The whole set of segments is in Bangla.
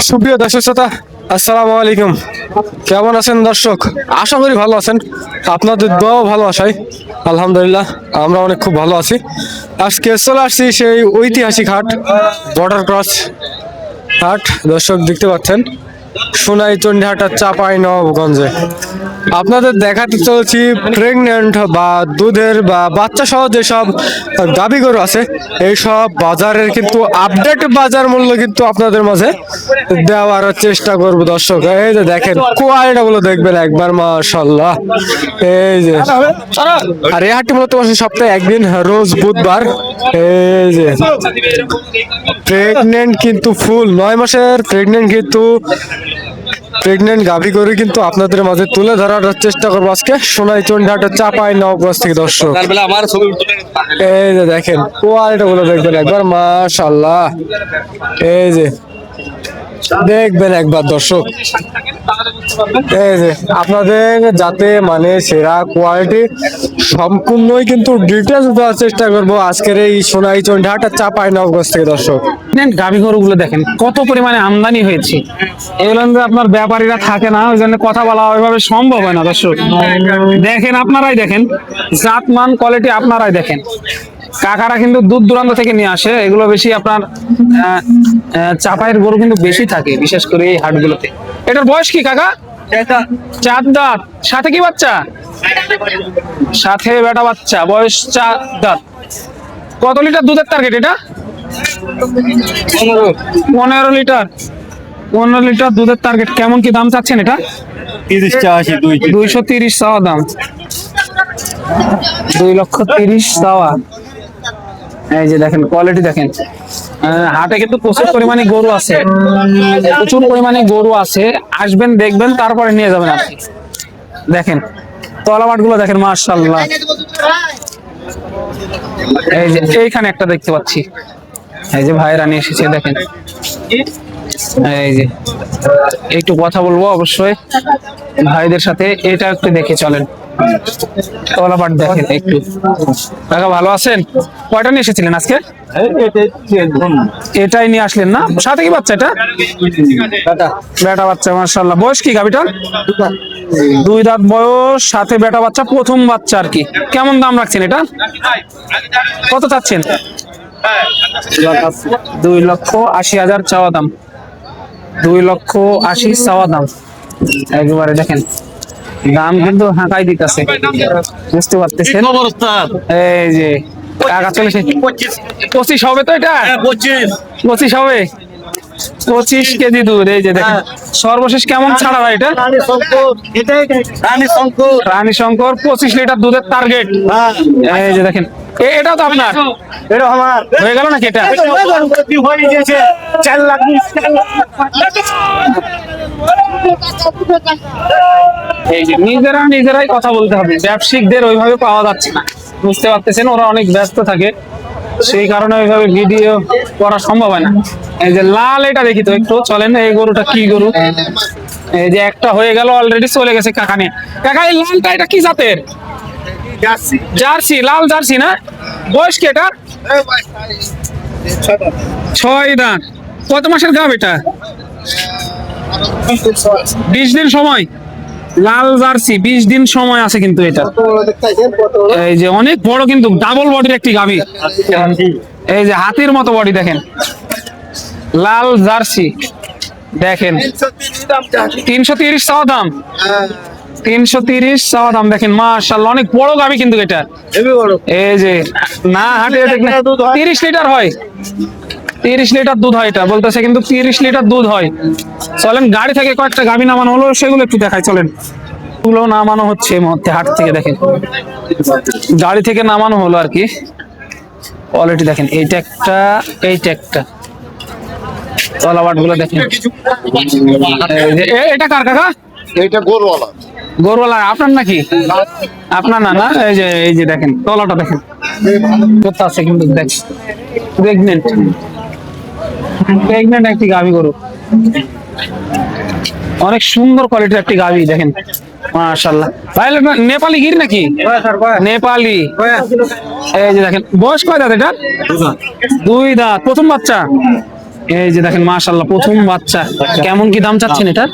সুপ্রিয় দর্শক শ্রোতা, আসসালামু আলাইকুম। কেমন আছেন দর্শক? আশা করি ভালো আছেন। আপনাদের দোয়াও ভালো আসাই। আলহামদুলিল্লাহ আমরা খুব ভালো আছি। আজকে চলে আসছি সেই ঐতিহাসিক হাট, বর্ডার ক্রস হাট। দর্শক দেখতে পাচ্ছেন সোনাইচন্ডী হাটের চাঁপাইনবাবগঞ্জে। আপনাদের দেখাতে চলছি প্রেগনেন্ট বা দুধের বা বাচ্চা সহ যেসব গাভী গরু আছে, এইসব বাজারের কিন্তু আপডেট বাজার মূল্য কিন্তু আপনাদের মাঝে দেওয়ার চেষ্টা করব দর্শক। এই যে দেখেন কোয়ালিটি গুলো দেখবেন একবার, মাশাআল্লাহ। এই যে আর এই হাটটি মূলত বসে সপ্তাহে একদিন, রোজ বুধবার। এই যে প্রেগনেন্ট কিন্তু ফুল 9 মাসের প্রেগনেন্ট গাভী গরু কিন্তু আপনাদের মাঝে তুলে ধরার চেষ্টা করবো আজকে সোনাইচন্ডী হাটের চাঁপাইনবাবগঞ্জ থেকে দর্শক। এই যে দেখেন কোয়ালিটি গুলো দেখবেন একবার, মাশাআল্লাহ। এই যে দেখবেন একবার দর্শক, এই যে আপনাদের যাতে সেরা কোয়ালিটি সম্পূর্ণই কিন্তু ডিটেলস দেওয়ার চেষ্টা করবো আজকের এই সোনাইচন্ডী হাটের চাঁপাইনবাবগঞ্জ থেকে দর্শক। গাভী গরুগুলো দেখেন কত পরিমাণে আমদানি হয়েছে। এগুলো আপনার ব্যাপারীরা থাকে না, ওই জন্য কথা বলা ওইভাবে সম্ভব হয় না দর্শক। দেখেন, আপনারাই দেখেন, জাতমান কোয়ালিটি আপনারাই দেখেন। কাকারা কিন্তু দূর দূরান্ত থেকে নিয়ে আসে এগুলো। বেশি আপনার চাপাইয়ের গরু কিন্তু বেশি থাকে, বিশেষ করে এই হাটগুলোতে। এটার বয়স কি কাকা? 4 দাঁত। সাথে কি বাচ্চা? সাথে বেটা বাচ্চা, বয়স 4 দাঁত। কত লিটার দুধের টার্গেট এটা? 15 লিটার। 15 লিটার দুধের টার্গেট। কেমন কি দাম চাচ্ছেন এটা? 230 চাওয়া দাম। 2,30,000 চাওয়া। এই যে দেখেন কোয়ালিটি দেখেন। হাটে কিন্তু প্রচুর পরিমাণে গরু আছে, আসবেন দেখবেন তারপরে নিয়ে যাবেন আপনি। দেখেন তলাবাট গুলো দেখেন, মাশাআল্লাহ। এই যে এইখানে একটা দেখতে পাচ্ছি, এই যে ভাইরা নিয়ে এসেছে দেখেন। এই যে একটু কথা বলবো অবশ্যই ভাইদের সাথে, এটা একটু দেখে চলেন। তলাবাট দেখেন একটু। কাকা ভালো আছেন? কয়টা নিয়ে এসেছিলেন আজকে? এটাই নিয়ে আসলেন না? সাথে কি বাচ্চা? এটা বেটা বাচ্চা, মাশাআল্লাহ। বয়স কি গাভীটার? 2 দাঁত বয়স, সাথে বেটা বাচ্চা, প্রথম বাচ্চা আর কি। কেমন দাম রাখছেন এটা? কত চাচ্ছেন? 2,80,000 চাওয়া দাম। 2,80,000 চাওয়া দাম। একেবারে দেখেন দাম কিন্তু হাঁকাই দিতেছে, বুঝতে পারতেছেন। এই যে টাকা চলেছে 25 হবে তো? এটা 25 হবে। 25 কেজি দুধ। এই যে দেখেন সর্বশেষ কেমন ছাড়া ভাই এটা? রানী শঙ্কর 25 লিটার দুধের টার্গেট। এই যে দেখেন এটাও তো আপনার? এটা আমার হয়ে গেল নাকি? এটা 4 লাখ। এই যে নিজেরাই কথা বলতে হবে, ব্যবসায়িকদের ওইভাবে পাওয়া যাচ্ছে না, বুঝতে পারতেছেন। ওরা অনেক ব্যস্ত থাকে, সেই কারণে ওইভাবে ভিডিও করা সম্ভব হয় না। এই যে লাল, এটা দেখি তো একটু, চলেন। এই গরুটা কি গরু? এই যে একটা হয়ে গেল, অলরেডি চলে গেছে কাকা নিয়ে। কাকা এই লালটা এটা কি জাতের? জার্সি। লাল জার্সি না? বয়স কি এটা? 6 দাঁত। কত মাসের গাভ এটা? 20 দিন সময়। লাল জার্সি, 20 দিন সময় আছে কিন্তু এটা। এই যে অনেক বড় কিন্তু, ডাবল বডির একটি গাভী। এই যে হাতির মতো বডি দেখেন, লাল জার্সি দেখেন। 330 চাওয়া দাম। 330 চাওয়া দাম। দেখেন মাশাআল্লাহ, অনেক বড় গাভী কিন্তু এটা। এই যে না হাটে 30 লিটার হয়। 30 লিটার দুধ হয় এটা বলতেছে, কিন্তু 30 লিটার দুধ হয়। চলেন গাড়ি থেকে কয়েকটা গাভী নামানো হলো, সেগুলো একটু দেখাই চলেন। গুলো নামানো হচ্ছে এই মুহূর্তে হাট থেকে, দেখেন গাড়ি থেকে নামানো হলো আর কি। কোয়ালিটি দেখেন, এইটা একটা। তলাবাট গুলো দেখেন। এটা কার কাকা? এটা গরুওয়ালা। আপনার নাকি? আপনার না? না এই যে দেখেন তলাটা দেখেন, করতে আছে কিন্তু। দেখ প্রেগনেন্ট একটি গাভী গরু, অনেক সুন্দর কোয়ালিটির একটি গাভী দেখেন, মাশাআল্লাহ। ভাই নেপালি গির নাকি? নেপালি। এই যে দেখেন বয়স কয় দাঁত এটা? 2 দাঁত। প্রথম বাচ্চা। এই যে দেখেন মাশাআল্লাহ প্রথম বাচ্চা। কেমন কি দাম চাচ্ছেন এটার?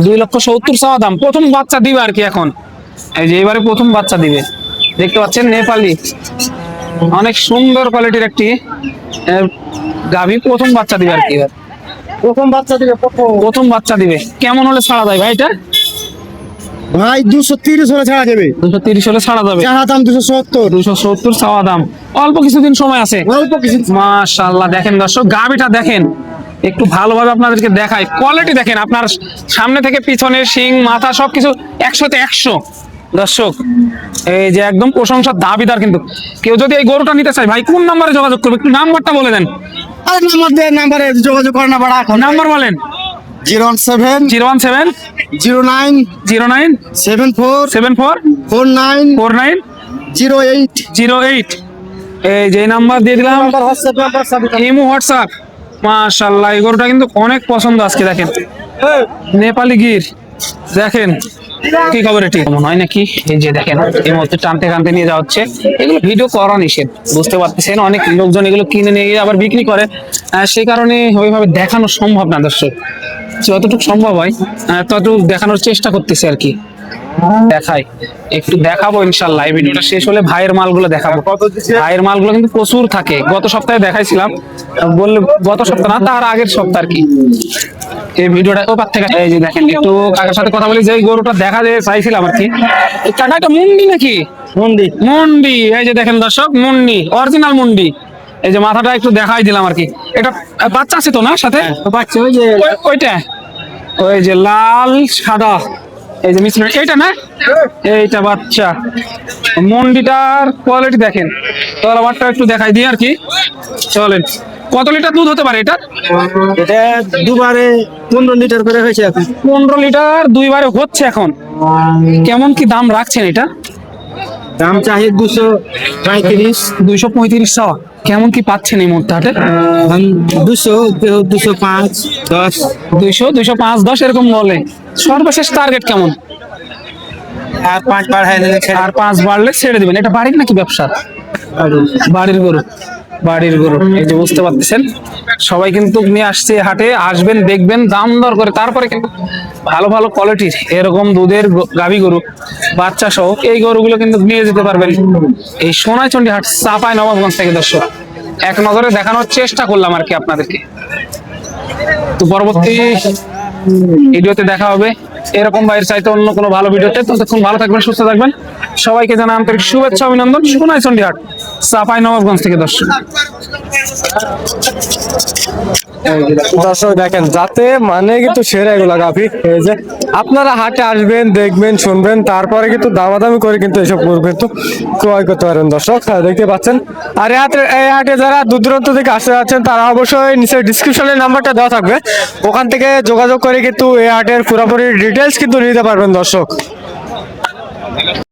2,70,000 চাওয়া দাম। প্রথম বাচ্চা দিবে আর কি এখন। এই যে এবারে প্রথম বাচ্চা দিবে, দেখতে পাচ্ছেন নেপালি, অনেক সুন্দর কোয়ালিটির একটি গাভী প্রথম বাচ্চা দিবে আর কি। এবার প্রথম বাচ্চা দিবে। কেমন হলে ছাড়া যায় ভাই এটা? ভাই 230 হলে ছাড়া যাবে। 230 হলে ছাড়া যাবে। চাহা দাম 270। 270 চাওয়া দাম। অল্প কিছুদিন সময় আছে। অল্প কিছু। মাশাআল্লাহ দেখেন দর্শক, গাভীটা দেখেন, একটু ভালোভাবে আপনাদেরকে দেখাই। কোয়ালিটি দেখেন, আপনার সামনে থেকে পিছনে শিং মাথা সবকিছু 100তে 100 দর্শক। এই যে একদম প্রশংসার দাবিদার। কিন্তু কেউ যদি এই গরুটা নিতে চায় ভাই কোন নাম্বারে যোগাযোগ করবে? একটু নাম্বারটা বলে দেন। আর নাম্বারে যোগাযোগ করেন না বাড়া এখন। নাম্বার বলেন। 017 017 09 09 74 74 49 49 08। 08। এই যে নাম্বার দিয়ে দিলাম, ইমো হোয়াটসঅ্যাপ। মাশাআল্লাহ এই গরুটা কিন্তু অনেক পছন্দ আজকে। দেখেন নেপালি গির, দেখেন কি খবর এটি মনে হয় নাকি? এই যে দেখেন এই মুহূর্তে টানতে টানতে নিয়ে যাওয়া হচ্ছে। এগুলো ভিডিও করা নিষেধ, বুঝতে পারতেছেন। অনেক লোকজন এগুলো কিনে নিয়ে গিয়ে আবার বিক্রি করে, সেই কারণে ওইভাবে দেখানো সম্ভব না দর্শক। যতটুকু সম্ভব হয় ততটুকু দেখানোর চেষ্টা করতেছে আর কি। দেখাই, একটু দেখাবো ইনশাল্লাহ। এই ভিডিওটা শেষ হলে ভাইয়ের মালগুলো দেখাবো। ভাইয়ের মালগুলো কিন্তু প্রচুর থাকে। গত সপ্তাহে দেখাইছিলাম, বললে গত সপ্তাহ না তার আগের সপ্তাহ আর কি। এই ভিডিওটা ওপার থেকে এই যে দেখেন, একটু কাকার সাথে কথা বলি যে এই গরুটা দেখা যায় চাইছিলাম আর কি। এই কাকা এটা মুন্ডি নাকি? মুন্ডি। এই যে দেখেন দর্শক, মুন্ডি, অরিজিনাল মুন্ডি। এই যে মাথাটা একটু দেখাই দিলাম আর কি। এটা বাচ্চা আছে তো না সাথে? বাচ্চা ওই যে ওইটা, ওই যে লাল সাদা, এই যে মিশ্রণ এইটা না, এইটা বাচ্চা। মন্ডিটার কোয়ালিটি দেখেন। তলাবারটা একটু দেখাই দিই আর কি। চলেন, কত লিটার দুধ হতে পারে এটা? এটা দুবারে 15 লিটার করে হয়েছে এখন। 15 লিটার দুইবারে হচ্ছে এখন। কেমন কি দাম রাখছেন এটা? দাম চাহি 235। 235 চাওয়া। কেমন কি পাচ্ছেন এই মুহূর্তে হাটে? 200 205 10। 200 205 10 এরকম বলে। সর্বশেষ টার্গেট কেমন? আর 5 বার হয় না। আর 5 বাড়লে ছেড়ে দিবেন। এটা বাড়ির নাকি ব্যবসা? বাড়ির গরু। বাড়ির গরু। এই যে বুঝতে পারতেছেন, সবাই কিন্তু নিয়ে আসছে হাটে। আসবেন, দেখবেন, দাম দর করে তারপরে কিন্তু ভালো ভালো কোয়ালিটির এরকম দুধের গাভী গরু বাচ্চা সহ এই গরুগুলো কিন্তু নিয়ে যেতে পারবেন এই সোনাইচন্ডী হাট, চাপাই নবাবগঞ্জ থেকে। দর্শক এক নজরে দেখানোর চেষ্টা করলাম আর কি আপনাদেরকে। তো পরবর্তী ভিডিওতে দেখা হবে এরকম ভাইয়ের চাইতে অন্য কোনো ভালো ভিডিওতে। ততক্ষণ ভালো থাকবেন, সুস্থ থাকবেন। সবাইকে জানাই আন্তরিক শুভেচ্ছা, অভিনন্দন। সোনাইচন্ডী হাট, চাপাই নবাবগঞ্জ থেকে দর্শক। দর্শক দেখেন, যাতে মানে কিন্তু সেরা এগুলা গাভী। এই যে আপনারা হাটে আসবেন, দেখবেন, শুনবেন, তারপরে কিন্তু দামাদামি করে কিন্তু এসব গরু কিন্তু ক্রয় করতে পারেন দর্শক। দেখতে পাচ্ছেন। আর এই হাটে যারা দূর দূরান্ত থেকে আসতে যাচ্ছেন তারা অবশ্যই নিচে ডিসক্রিপশনের নাম্বারটা দেওয়া থাকবে, ওখান থেকে যোগাযোগ করে কিন্তু এই হাটের পুরোপুরি ডিটেলস কিন্তু নিতে পারবেন দর্শক।